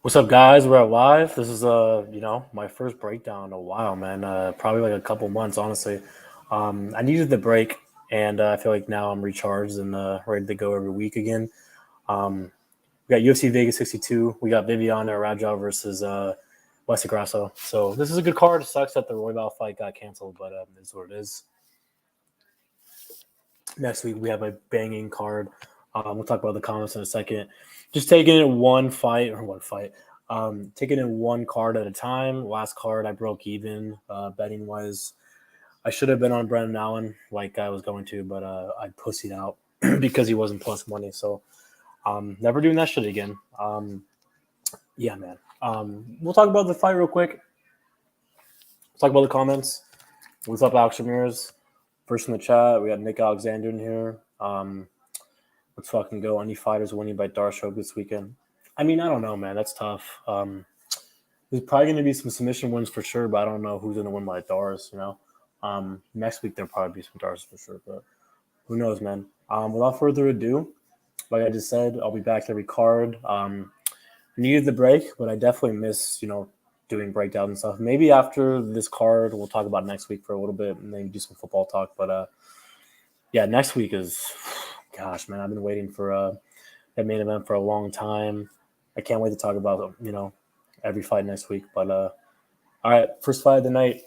What's up, guys? We're at live. This is my first breakdown in a while, man. Probably like a couple months, honestly. I needed the break, and I feel like now I'm recharged and ready to go every week again. We got UFC Vegas 62. We got Viviana Arajuo versus Wesley Grasso. So this is a good card. It sucks that the Royval fight got canceled, but it's what it is. Next week we have a banging card. We'll talk about the comments in a second. Just taking it taking it one card at a time. Last card I broke even betting wise. I should have been on Brendan Allen like I was going to, but I pussied out because he wasn't plus money. So never doing that shit again. Yeah, man. We'll talk about the fight real quick. We'll talk about the comments. What's up, Alex Ramirez? First in the chat, we got Nick Alexander in here. Let's fucking go. Any fighters winning by Darshow this weekend? I mean, I don't know, man. That's tough. There's probably going to be some submission wins for sure, but I don't know who's going to win by Dars, you know. Next week, there'll probably be some Dars for sure, but who knows, man. Without further ado, like I just said, I'll be back every card. I needed the break, but I definitely miss, doing breakdowns and stuff. Maybe after this card, we'll talk about next week for a little bit and then do some football talk. But, yeah, next week is – gosh, man, I've been waiting for that main event for a long time. I can't wait to talk about, every fight next week. But, all right, first fight of the night.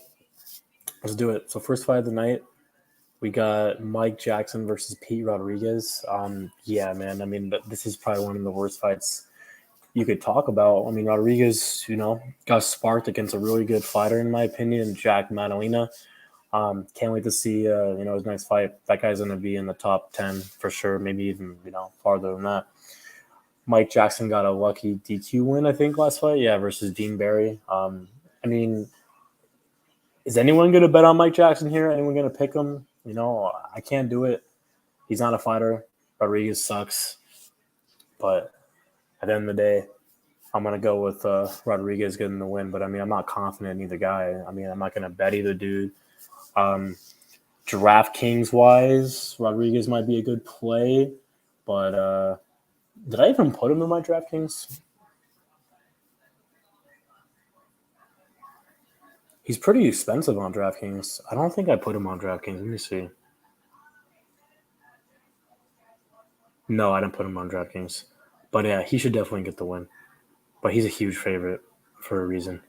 Let's do it. So first fight of the night, we got Mike Jackson versus Pete Rodriguez. Yeah, man, I mean, this is probably one of the worst fights you could talk about. I mean, Rodriguez, got sparked against a really good fighter, in my opinion, Jack Madalena. Can't wait to see, his next fight. That guy's going to be in the top 10 for sure, maybe even, farther than that. Mike Jackson got a lucky DQ win, I think, last fight. Yeah, versus Dean Barry. I mean, is anyone going to bet on Mike Jackson here? Anyone going to pick him? I can't do it. He's not a fighter. Rodriguez sucks. But at the end of the day, I'm going to go with Rodriguez getting the win. But, I mean, I'm not confident in either guy. I mean, I'm not going to bet either dude. DraftKings-wise, Rodriguez might be a good play. But did I even put him in my DraftKings? He's pretty expensive on DraftKings. I don't think I put him on DraftKings. Let me see. No, I didn't put him on DraftKings. But, yeah, he should definitely get the win. But he's a huge favorite for a reason.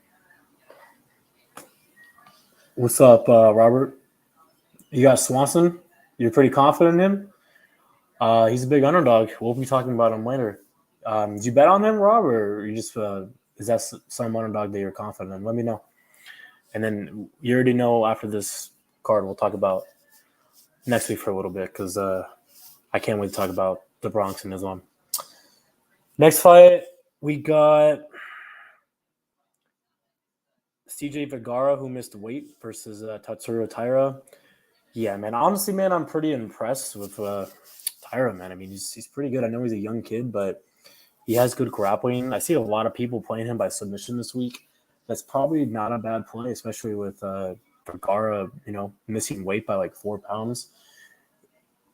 What's up, Robert? You got Swanson? You're pretty confident in him? He's a big underdog. We'll be talking about him later. Did you bet on him, Rob, or you just is that some underdog that you're confident in? Let me know. And then you already know after this card, we'll talk about next week for a little bit because I can't wait to talk about the Bronx and Islam. Next fight, we got CJ Vergara, who missed weight, versus Tatsuro Taira. Yeah, man. Honestly, man, I'm pretty impressed with Taira, man. I mean, he's pretty good. I know he's a young kid, but he has good grappling. I see a lot of people playing him by submission this week. That's probably not a bad play, especially with Vergara, missing weight by like 4 pounds.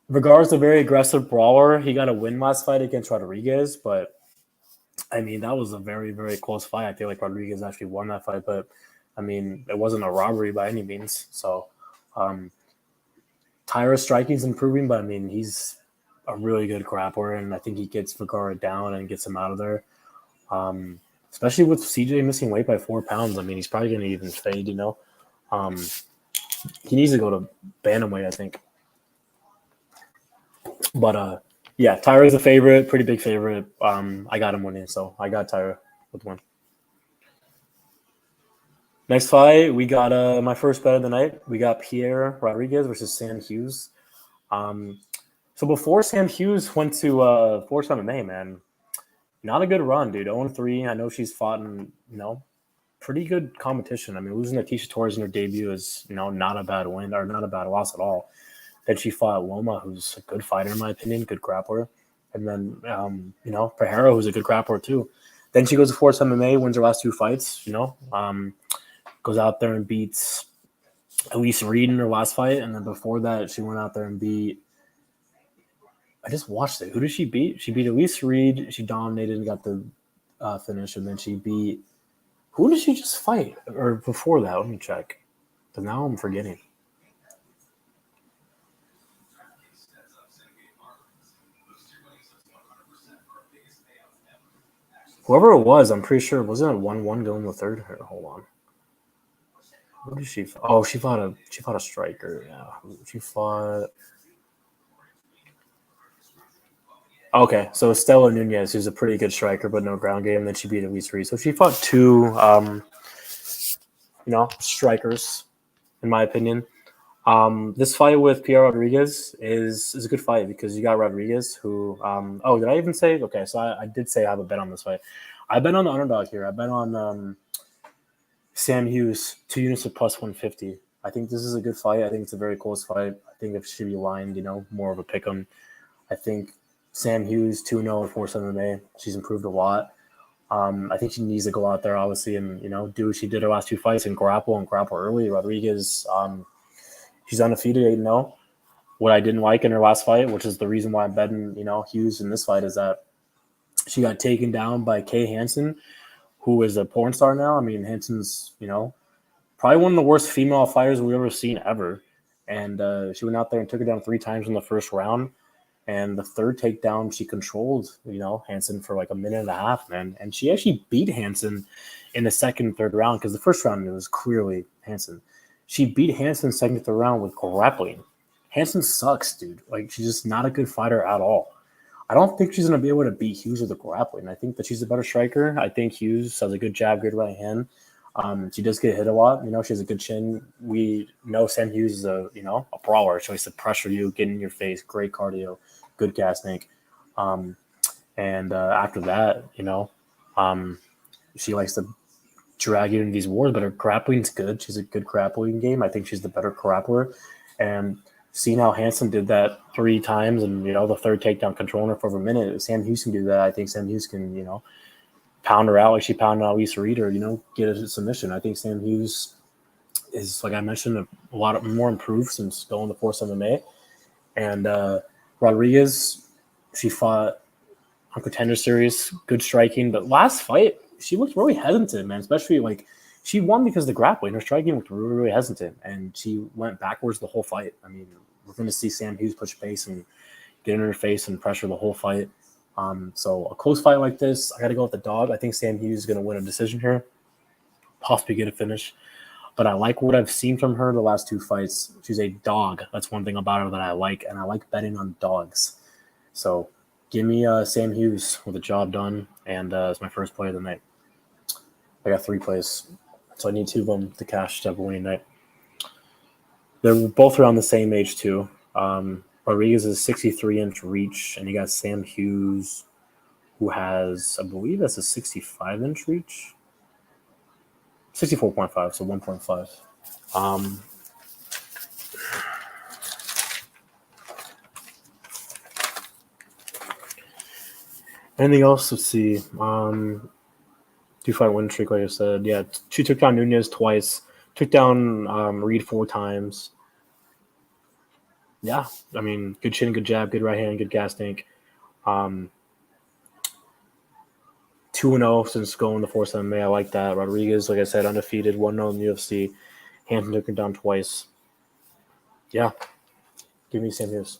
Vergara's a very aggressive brawler. He got a win last fight against Rodriguez, but I mean, that was a very, very close fight. I feel like Rodriguez actually won that fight, but I mean, it wasn't a robbery by any means. So, Taira's striking is improving, but I mean, he's a really good grappler, and I think he gets Vergara down and gets him out of there. Especially with CJ missing weight by 4 pounds. I mean, he's probably going to even fade, He needs to go to bantamweight, I think. But, yeah, Taira's a favorite, pretty big favorite. I got him winning, so I got Taira with one. Next fight, we got my first bet of the night. We got Pierre Rodriguez versus Sam Hughes. So before Sam Hughes went to Force MMA, man, not a good run, dude. 0-3. I know she's fought in, pretty good competition. I mean, losing to Tisha Torres in her debut is, not a bad win or not a bad loss at all. Then she fought Loma, who's a good fighter, in my opinion, good grappler. And then, Pereira, who's a good grappler, too. Then she goes to Force MMA, wins her last 2 fights, goes out there and beats Elise Reed in her last fight. And then before that, she went out there and beat – I just watched it. Who did she beat? She beat Elise Reed. She dominated and got the finish, and then she beat. Who did she just fight? Or before that? Let me check. Because now I'm forgetting. Whoever it was, I'm pretty sure wasn't it 1-1 going the third. Here, hold on. Who did she? Oh, she fought a striker. Yeah, she fought. Okay, so Stella Nunez, who's a pretty good striker, but no ground game. Then she beat Elise Reed. So she fought two, strikers, in my opinion. This fight with Pierre Rodriguez is a good fight because you got Rodriguez, who. Did I even say? Okay, so I did say I have a bet on this fight. I bet on the underdog here. I bet on Sam Hughes, 2 units of plus 150. I think this is a good fight. I think it's a very close fight. I think it should be lined, more of a pick 'em. I think Sam Hughes, 2-0 in Force MMA. She's improved a lot. I think she needs to go out there, obviously, and, do what she did her last 2 fights and grapple early. Rodriguez, she's undefeated, 8-0. What I didn't like in her last fight, which is the reason why I'm betting, Hughes in this fight, is that she got taken down by Kay Hansen, who is a porn star now. I mean, Hansen's, probably one of the worst female fighters we've ever seen ever. And she went out there and took her down 3 times in the first round. And the third takedown, she controlled, Hansen for like a minute and a half, man. And she actually beat Hansen in the second and third round because the first round, it was clearly Hansen. She beat Hansen second and third round with grappling. Hansen sucks, dude. Like, she's just not a good fighter at all. I don't think she's going to be able to beat Hughes with the grappling. I think that she's a better striker. I think Hughes has a good jab, good right hand. She does get hit a lot. She has a good chin. We know Sam Hughes is a brawler. She likes to pressure you, get in your face, great cardio, good gas tank. And after that, she likes to drag you into these wars, but her grappling's good. She's a good grappling game. I think she's the better grappler. And seeing how Hansen did that 3 times and, the third takedown controlling her for over a minute, Sam Hughes can do that. I think Sam Hughes can, pound her out like she pounded out Lisa Reed or, get a submission. I think Sam Hughes is, like I mentioned, a lot more improved since going to Force MMA. And Rodriguez, she fought on Contender Series, good striking. But last fight, she looked really hesitant, man, especially like she won because of the grappling. Her striking looked really, really hesitant, and she went backwards the whole fight. I mean, we're going to see Sam Hughes push base and get in her face and pressure the whole fight. So a close fight like this, I got to go with the dog. I think Sam Hughes is going to win a decision here, possibly get a finish. But I like what I've seen from her the last 2 fights. She's a dog. That's one thing about her that I like, and I like betting on dogs. So give me Sam Hughes with the job done, and it's my first play of the night. I got 3 plays, so I need 2 of them to cash to have a winning night. They're both around the same age, too. Rodriguez is 63-inch reach, and you got Sam Hughes, who has, I believe that's a 65-inch reach. 64.5, so 1.5. Anything else? Let's see. 2-fight win streak, like I said. Yeah, she took down Nunez twice. Took down Reed 4 times. Yeah, I mean, good chin, good jab, good right hand, good gas tank. 2-0 since going to Force MMA. I like that. Rodriguez, like I said, undefeated, 1-0 in the UFC. Hansen took him down twice. Yeah, give me Sam Hughes.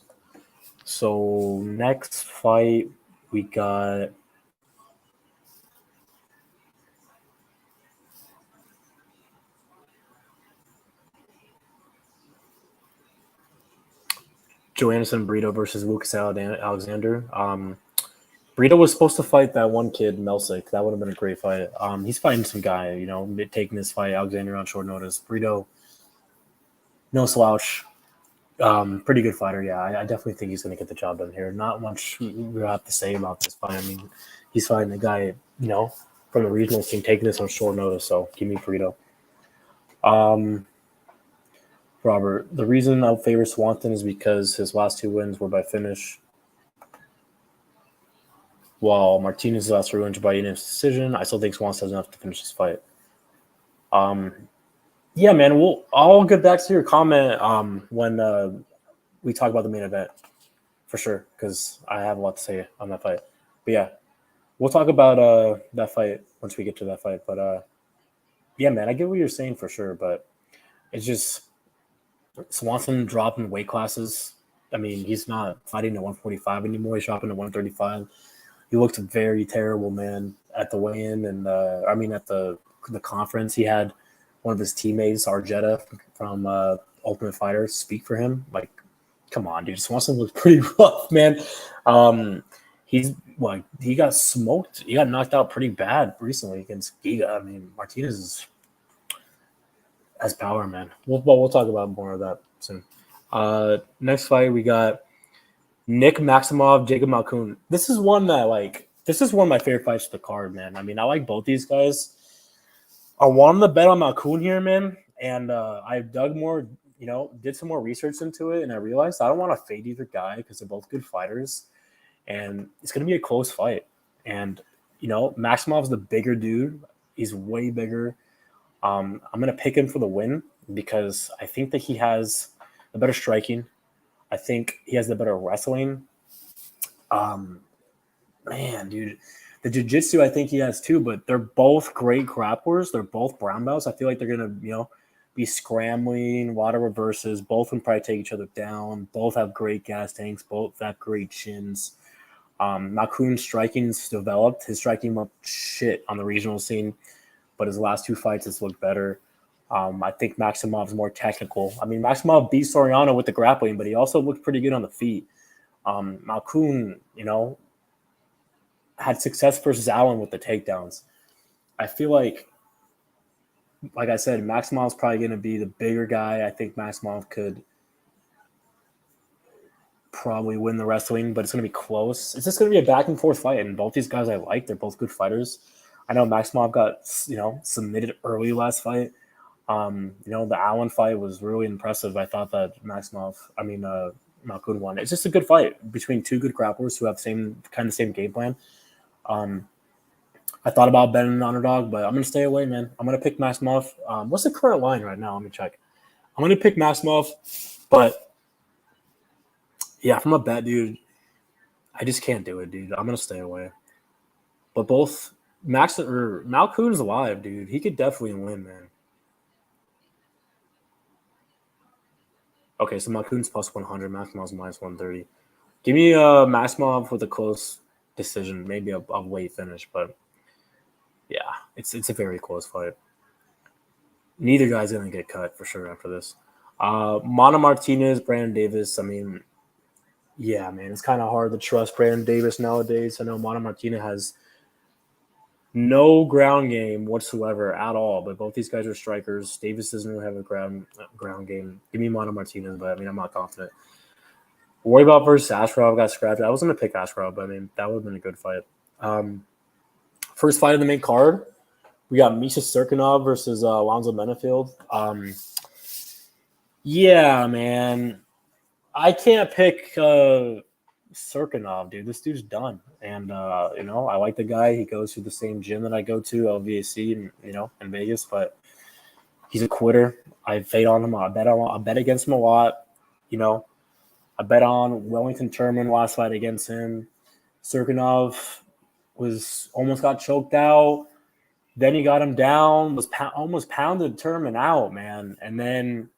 So next fight, we got Joannison Brito versus Lucas Alexander. Brito was supposed to fight that one kid, Melsick. That would have been a great fight. He's fighting some guy, taking this fight, Alexander, on short notice. Brito, no slouch. Pretty good fighter, yeah. I definitely think he's going to get the job done here. Not much we have to say about this fight. I mean, he's fighting a guy, from the regional team, taking this on short notice, so give me Brito. Robert, the reason I favor Swanson is because his last 2 wins were by finish, while Martinez's last 3 wins by unanimous decision. I still think Swanson has enough to finish this fight. Yeah, man, I'll get back to your comment when we talk about the main event, for sure, because I have a lot to say on that fight. But yeah, We'll talk about that fight once we get to that fight. But yeah, man, I get what you're saying for sure. But it's just Swanson dropping weight classes. I mean, he's not fighting at 145 anymore. He's dropping to 135. He looked very terrible, man, at the weigh-in, and at the conference. He had one of his teammates, Arjetta from Ultimate Fighter, speak for him. Like, come on, dude. Swanson looked pretty rough, man. He got smoked. He got knocked out pretty bad recently against Giga. I mean, Martinez has power, man. We'll talk about more of that soon. Next fight, we got Nick Maximov, Jacob Malkoun. This is one of my favorite fights of the card, man. I mean, I like both these guys. I wanted to bet on Malkoun here, man, and I dug more, did some more research into it, and I realized I don't want to fade either guy because they're both good fighters, and it's going to be a close fight. And, Maximov's the bigger dude. He's way bigger. I'm going to pick him for the win because I think that he has the better striking. I think he has the better wrestling. Man, dude, the jiu-jitsu I think he has too, but they're both great grapplers. They're both brown belts. I feel like they're going to, be scrambling, a lot of reverses. Both can probably take each other down. Both have great gas tanks. Both have great chins. Malkoun's striking's developed. His striking looked shit on the regional scene, but his last two fights has looked better. I think Maximov's more technical. I mean, Maximov beat Soriano with the grappling, but he also looked pretty good on the feet. Malkoun, had success versus Allen with the takedowns. I feel like I said, Maximov's probably going to be the bigger guy. I think Maximov could probably win the wrestling, but it's going to be close. It's just going to be a back-and-forth fight, and both these guys I like. They're both good fighters. I know Maximov got, submitted early last fight. The Allen fight was really impressive. I thought that Malkoun won. It's just a good fight between two good grapplers who have the same game plan. I thought about betting an underdog, but I'm going to stay away, man. I'm going to pick Maximov. What's the current line right now? Let me check. I'm going to pick Maximov, but yeah, from a bet, dude, I just can't do it, dude. I'm going to stay away. But both Malkoun's alive, dude. He could definitely win, man. Okay, so Malkoun's plus 100, Maximov's minus 130. Give me Maximov with a close decision, maybe a late finish, but yeah, it's a very close fight. Neither guy's going to get cut for sure after this. Mana Martinez, Brandon Davis. I mean, yeah, man, it's kind of hard to trust Brandon Davis nowadays. I know Mana Martinez has no ground game whatsoever at all, but both these guys are strikers. Davis doesn't really have a ground game. Give me Mana Martinez, but I'm not confident. Worry about versus Ashraf got scrapped. I was going to pick Ashraf, but that would have been a good fight. First fight of the main card, we got Misha Cirkunov versus Alonzo Menifield. Yeah, man. I can't pick Cirkunov, dude. This dude's done. And, I like the guy. He goes to the same gym that I go to, LVAC, in Vegas. But he's a quitter. I fade on him. I bet against him a lot. I bet on Wellington Turman last fight against him. Cirkunov almost got choked out. Then he got him down, almost pounded Turman out, man. And then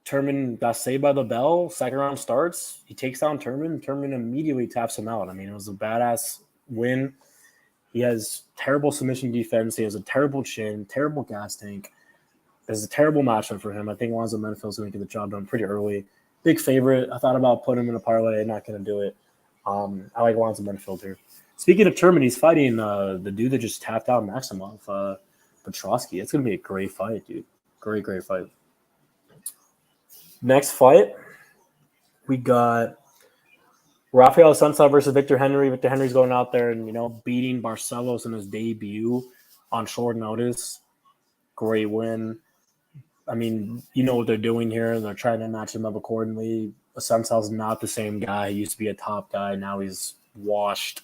Turman got saved by the bell. Second round starts. He takes down Turman. Turman immediately taps him out. I mean, it was a badass win. He has terrible submission defense. He has a terrible chin, terrible gas tank. It's a terrible matchup for him. I think Alonzo Menifield's going to get the job done pretty early. Big favorite. I thought about putting him in a parlay. Not going to do it. I like Alonzo Menifield here. Speaking of Turman, he's fighting the dude that just tapped out Maximov, Petrosky. It's going to be a great fight, dude. Great fight. Next fight, we got Rafael Assuncao versus Victor Henry. Victor Henry's going out there and, beating Barcelos in his debut on short notice. Great win. I mean, you know what they're doing here. They're trying to match him up accordingly. Assuncao's not the same guy. He used to be a top guy. Now he's washed.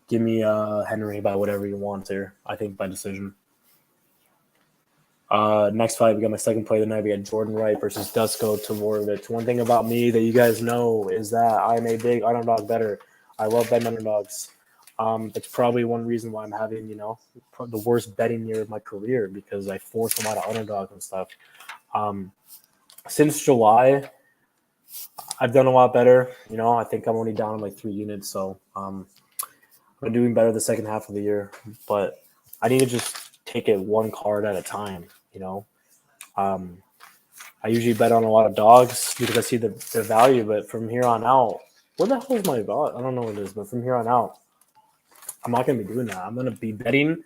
Give me Henry by whatever you want here. I think by decision. Next fight, we got my second play of the night. We got Jordan Wright versus Dusko Todorovic. One thing about me that you guys know is that I'm a big underdog bettor. I love betting underdogs. That's probably one reason why I'm having, the worst betting year of my career because I forced a lot of underdogs and stuff. Since July, I've done a lot better. I think I'm only down like 3 units, so I'm doing better the second half of the year. But I need to just take it one card at a time. I usually bet on a lot of dogs because I see the value, but from here on out, where the hell is my dog? I don't know what it is, but from here on out, I'm not going to be doing that. I'm going to be betting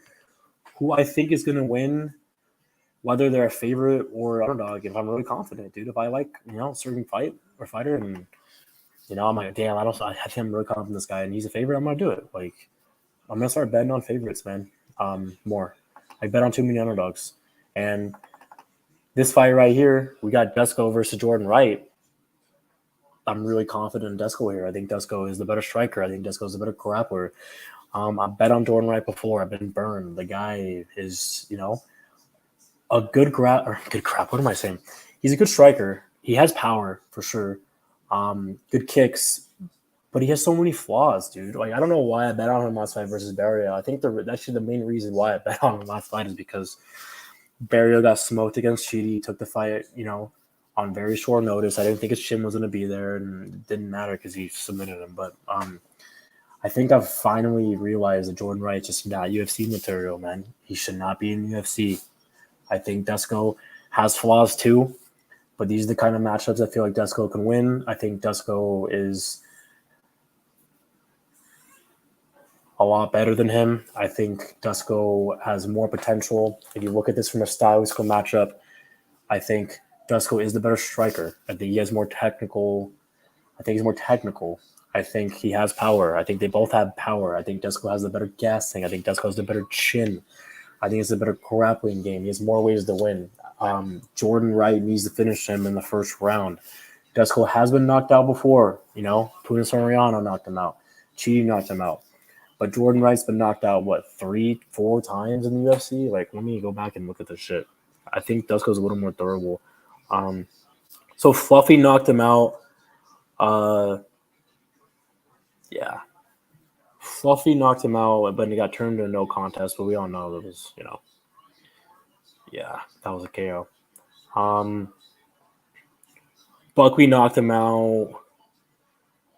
who I think is going to win, whether they're a favorite or underdog. If I'm really confident, dude, if I like, a certain fight or fighter, and I'm like, damn, I think I'm really confident in this guy, and he's a favorite, I'm going to do it. Like, I'm going to start betting on favorites, man. More. I bet on too many underdogs, and this fight right here, we got Dusko versus Jordan Wright. I'm really confident in Dusko here. I think Dusko is the better striker. I think Dusko is the better grappler. I bet on Jordan Wright before. I've been burned. The guy is, a good What am I saying? He's a good striker. He has power for sure. Good kicks, but he has so many flaws, dude. Like, I don't know why I bet on him last fight versus Barrio. I think actually the main reason why I bet on him last fight is because Barrio got smoked against Chidi. He took the fight, on very short notice. I didn't think his chin was going to be there, and it didn't matter because he submitted him. But I think I've finally realized that Jordan Wright just not UFC material, man. He should not be in UFC. I think Dusko has flaws too, but these are the kind of matchups I feel like Dusko can win. I think Dusko is a lot better than him. I think Dusko has more potential. If you look at this from a stylistical matchup, I think Dusko is the better striker. I think he has more technical. I think he's more technical. I think he has power. I think they both have power. I think Dusko has the better gassing. I think Dusko has the better chin. I think it's a better grappling game. He has more ways to win. Jordan Wright needs to finish him in the first round. Dusko has been knocked out before. Puna Soriano knocked him out. Chidi knocked him out. But Jordan Wright's been knocked out, 3-4 times in the UFC? Like, let me go back and look at this shit. I think Dusko's a little more durable. So Fluffy knocked him out. Yeah. Fluffy knocked him out, but he got turned into no contest, but we all know it was, yeah, that was a KO. Buckley knocked him out.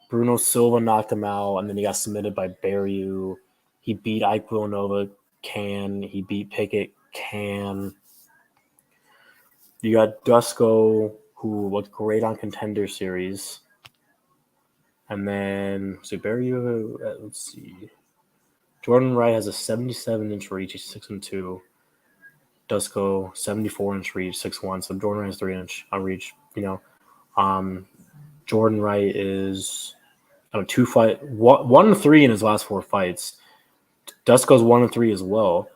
Bruno Silva knocked him out, and then he got submitted by Barriou. He beat Ike Villanova, He beat Pickett, You got Dusko, who looked great on Contender Series. And then, Barriou, let's see. Jordan Wright has a 77-inch reach. He's 6'2". Dusko, 74-inch reach, 6'1". So Jordan Wright has 3-inch on reach. Jordan Wright is 1-3 in his last 4 fights. Dusko's 1-3 as well.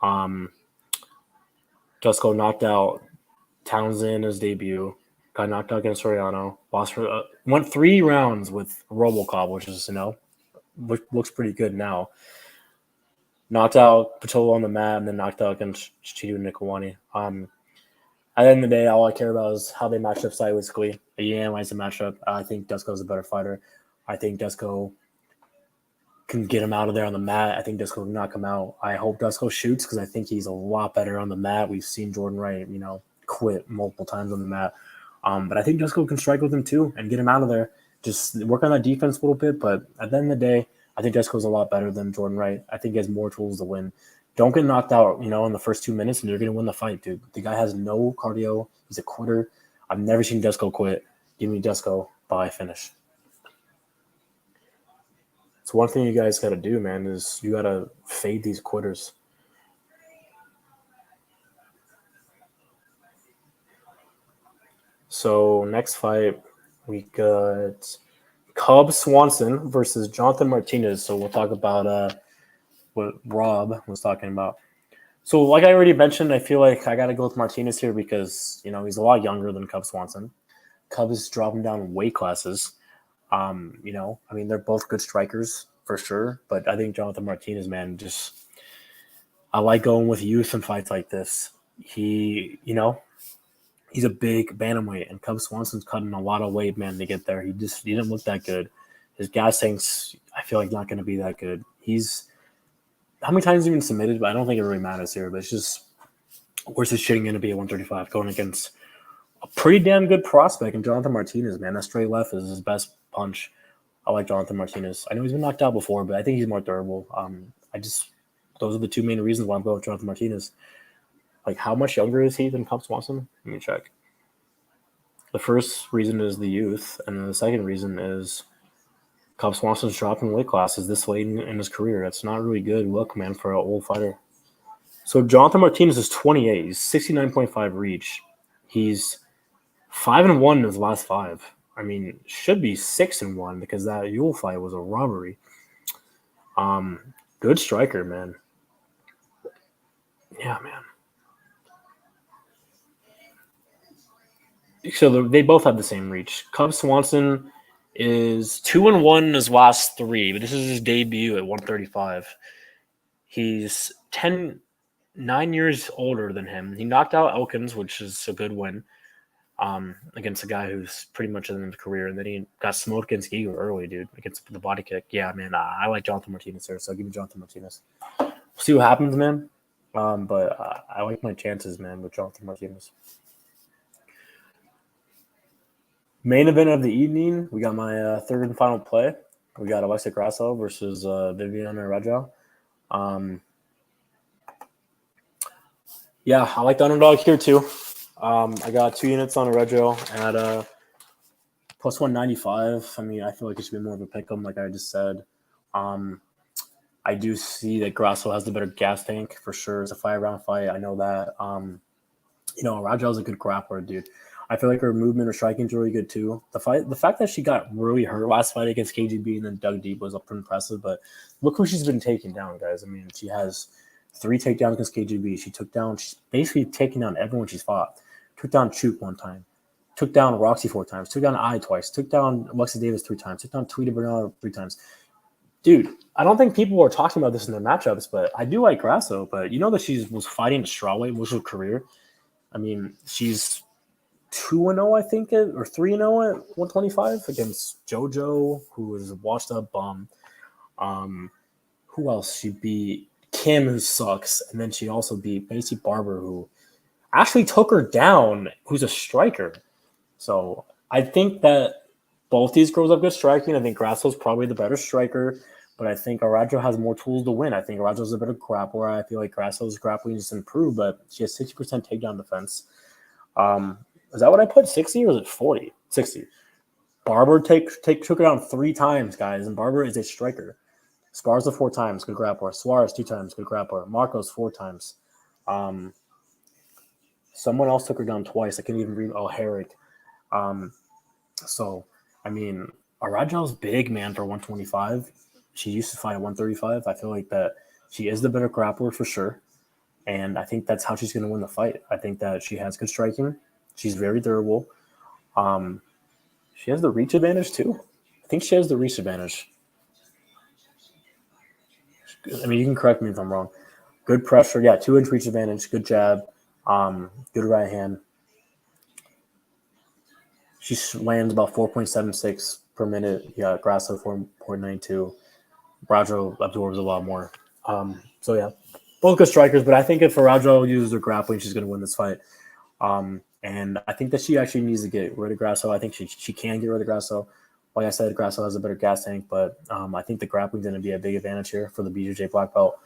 Dusko knocked out Townsend in his debut. Got knocked out against Soriano. Went 3 rounds with Robocop, which is, which looks pretty good now. Knocked out Patolo on the mat and then knocked out against Chidu Nikolani. At the end of the day, all I care about is how they match up stylistically. You analyze the matchup. I think Dusko's a better fighter. I think Dusko can get him out of there on the mat. I think Dusko can knock him out. I hope Dusko shoots because I think he's a lot better on the mat. We've seen Jordan Wright, quit multiple times on the mat. But I think Dusko can strike with him too and get him out of there. Just work on that defense a little bit. But at the end of the day, I think Dusko's a lot better than Jordan Wright. I think he has more tools to win. Don't get knocked out, in the first 2 minutes, and you're going to win the fight, dude. The guy has no cardio. He's a quitter. I've never seen Dusko quit. Give me Dusko by finish. It's one thing you guys got to do, man, is you got to fade these quitters. So next fight, we got Cub Swanson versus Jonathan Martinez. So we'll talk about what Rob was talking about. So like I already mentioned, I feel like I got to go with Martinez here because, he's a lot younger than Cub Swanson. Cub is dropping down weight classes. They're both good strikers for sure. But I think Jonathan Martinez, man, I like going with youth in fights like this. He's a big bantamweight, and Cub Swanson's cutting a lot of weight, man, to get there. He didn't look that good. His gas tanks, I feel like not going to be that good. How many times has he been submitted? But I don't think it really matters here. But it's just, where's his shitting going to be at 135 going against a pretty damn good prospect in Jonathan Martinez, man. That straight left is his best punch. I like Jonathan Martinez. I know he's been knocked out before, but I think he's more durable. Those are the two main reasons why I'm going with Jonathan Martinez. Like, how much younger is he than Cub Swanson? Let me check. The first reason is the youth, and then the second reason is Cub Swanson's dropping weight classes this late in his career. That's not really good look, man, for an old fighter. So Jonathan Martinez is 28. He's 69.5 reach. He's 5-1 in his last 5. I mean, should be 6-1 because that Yule fight was a robbery. Good striker, man. Yeah, man. So they both have the same reach. Cub Swanson is 2-1 in his last 3, but this is his debut at 135. He's 9 years older than him. He knocked out Elkins, which is a good win, against a guy who's pretty much in his career. And then he got smoked against Giga early, dude, against the body kick. Yeah, man, I like Jonathan Martinez here, so I'll give you Jonathan Martinez. We'll see what happens, man. But I like my chances, man, with Jonathan Martinez. Main event of the evening, we got my third and final play. We got Alexa Grasso versus Viviane Arajuo. Yeah, I like the underdog here too. I got 2 units on Arajuo at plus 195. I mean, I feel like it should be more of a pick 'em, like I just said. I do see that Grasso has the better gas tank for sure. It's a 5-round fight. I know that. Arajuo is a good grappler, dude. I feel like her movement or striking is really good too. The fact that she got really hurt last fight against KGB and then dug deep was impressive. But look who she's been taking down, guys. I mean, she has 3 takedowns against KGB. She's basically taking down everyone she's fought. Took down Chuk 1 time. Took down Roxy 4 times. Took down I twice. Took down Alexis Davis 3 times. Took down Tweety Bernardo 3 times. Dude, I don't think people are talking about this in their matchups, but I do like Grasso. But you know that she was fighting at strawweight most of her career. I mean, she's 2-0, I think, or 3-0 at 125 against JoJo, who is a washed-up bum. Who else? She beat Kim, who sucks, and then she also beat Macy Barber, who actually took her down, who's a striker. So I think that both these girls have good striking. I think Grasso's probably the better striker, but I think Arajuo has more tools to win. I think Arajuo's a better grappler. I feel like Grasso's grappling is improved, but she has 60% takedown defense. Is that what I put? 60 or is it 40? 60. Barber took her down 3 times, guys, and Barber is a striker. Sparza 4 times, good grappler. Suarez 2 times, good grappler. Marcos 4 times. Someone else took her down twice. I can't even read. Oh, Herrick. So, I mean, Arajuo's big, man, for 125. She used to fight at 135. I feel like that she is the better grappler for sure. And I think that's how she's going to win the fight. I think that she has good striking. She's very durable. She has the reach advantage too. I think she has the reach advantage. I mean, you can correct me if I'm wrong. Good pressure. Yeah, 2-inch reach advantage. Good jab. Good right hand. She lands about 4.76 per minute. Yeah, Grasso 4.92. Arajuo absorbs a lot more. So, yeah, both good strikers, but I think if Arajuo uses her grappling, she's going to win this fight. And I think that she actually needs to get rid of Grasso. I think she can get rid of Grasso. Like I said, Grasso has a better gas tank, but I think the grappling is going to be a big advantage here for the BJJ black belt.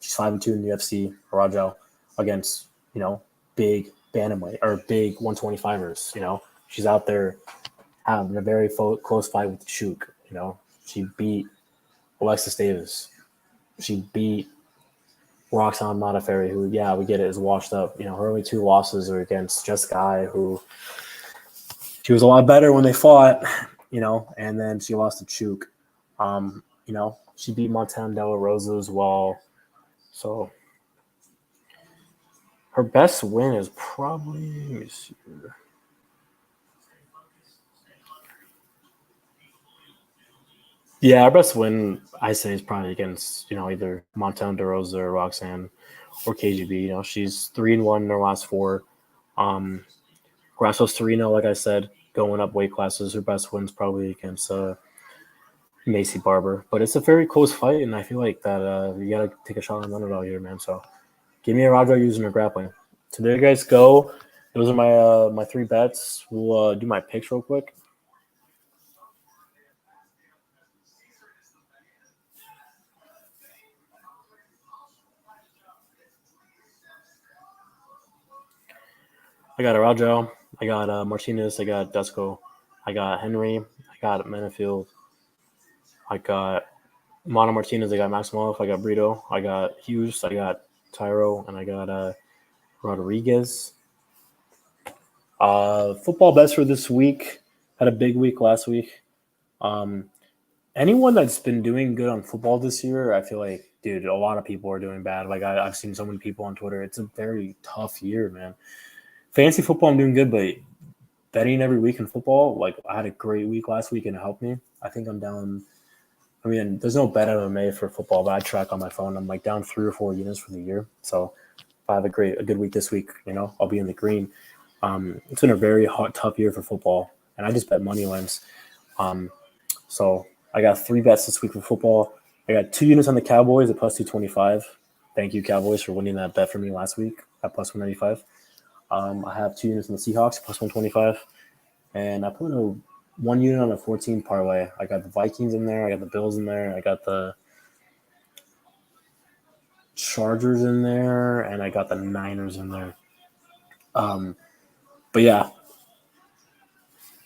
She's 5-2 in the UFC, Arajuo, against, big bantamweight or big 125ers. She's out there having a very close fight with Chuk. She beat Alexis Davis. She beat Roxanne Modafferi, who, yeah, we get it, is washed up. Her only 2 losses are against Jessica Ai, who she was a lot better when they fought, and then she lost to Chuk. She beat Montana De La Rosa as well. So her best win is probably, let me see here. Yeah, our best win, I say, is probably against, either Montana De Rosa or Roxanne or KGB. She's 3-1 in her last 4. Grasso's 3-0, like I said, going up weight classes. Her best win's probably against Macy Barber. But it's a very close fight, and I feel like that you got to take a shot on the underdog here, man. So give me Arajuo using her grappling. So there you guys go. Those are my 3 bets. We'll do my picks real quick. I got Araujo. I got Martinez. I got Dusko. I got Henry. I got Menifield. I got Mono Martinez. I got Maximov. I got Brito. I got Hughes. I got Taira. And I got Rodriguez. Football bets for this week. Had a big week last week. Anyone that's been doing good on football this year, I feel like, dude, a lot of people are doing bad. Like I've seen so many people on Twitter. It's a very tough year, man. Fantasy football, I'm doing good, but betting every week in football, like I had a great week last week and it helped me. I think I'm down. I mean, there's no bet MMA for football, but I track on my phone. I'm like down 3 or 4 units for the year. So if I have a good week this week, I'll be in the green. It's been a very tough year for football, and I just bet money lines. So I got 3 bets this week for football. I got 2 units on the Cowboys at plus 225. Thank you, Cowboys, for winning that bet for me last week at plus 195. I have 2 units on the Seahawks, plus 125. And I put 1 unit on a 14 parlay. I got the Vikings in there. I got the Bills in there. I got the Chargers in there. And I got the Niners in there. But yeah,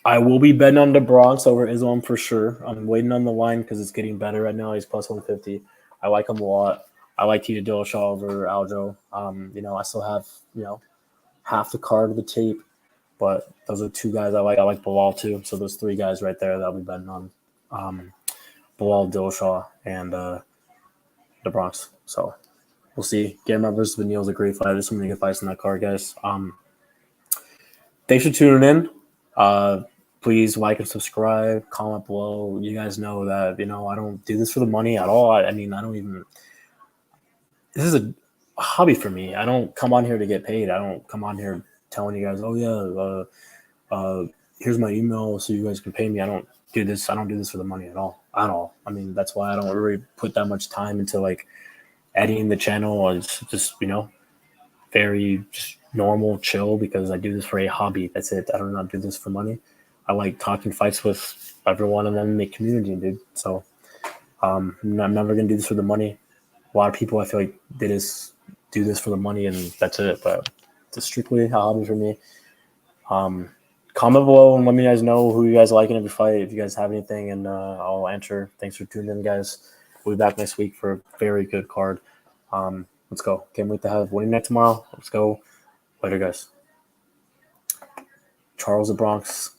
I will be betting on the Bronx over Islam for sure. I'm waiting on the line because it's getting better right now. He's plus 150. I like him a lot. I like Tito Dillashaw over Aljo. I still have, half the card of the tape, but those are 2 guys I like. I like Bilal too. So those 3 guys right there that I'll be betting on. Bilal, Dillashaw, and the Bronx. So we'll see. Gamrot versus Vanille is a great fight. There's so many good fights in that card, guys. Thanks for tuning in. Please like and subscribe, comment below. You guys know that, I don't do this for the money at all. I mean, I don't even – this is a hobby for me. I don't come on here to get paid. I don't come on here telling you guys, oh, yeah, here's my email so you guys can pay me. I don't do this for the money at all. I mean, that's why I don't really put that much time into, like, editing the channel. It's just, very just normal, chill, because I do this for a hobby. That's it. I do not do this for money. I like talking fights with everyone and then the community, dude. So I'm never gonna do this for the money. A lot of people, I feel like, they just do this for the money and that's it. But it's strictly a hobby for me. Comment below and let me guys know who you guys like in every fight. If you guys have anything, and I'll answer. Thanks for tuning in, guys. We'll be back next week for a very good card. Let's go. Can't wait to have winning night tomorrow. Let's go. Later, guys. Charles the Bronx.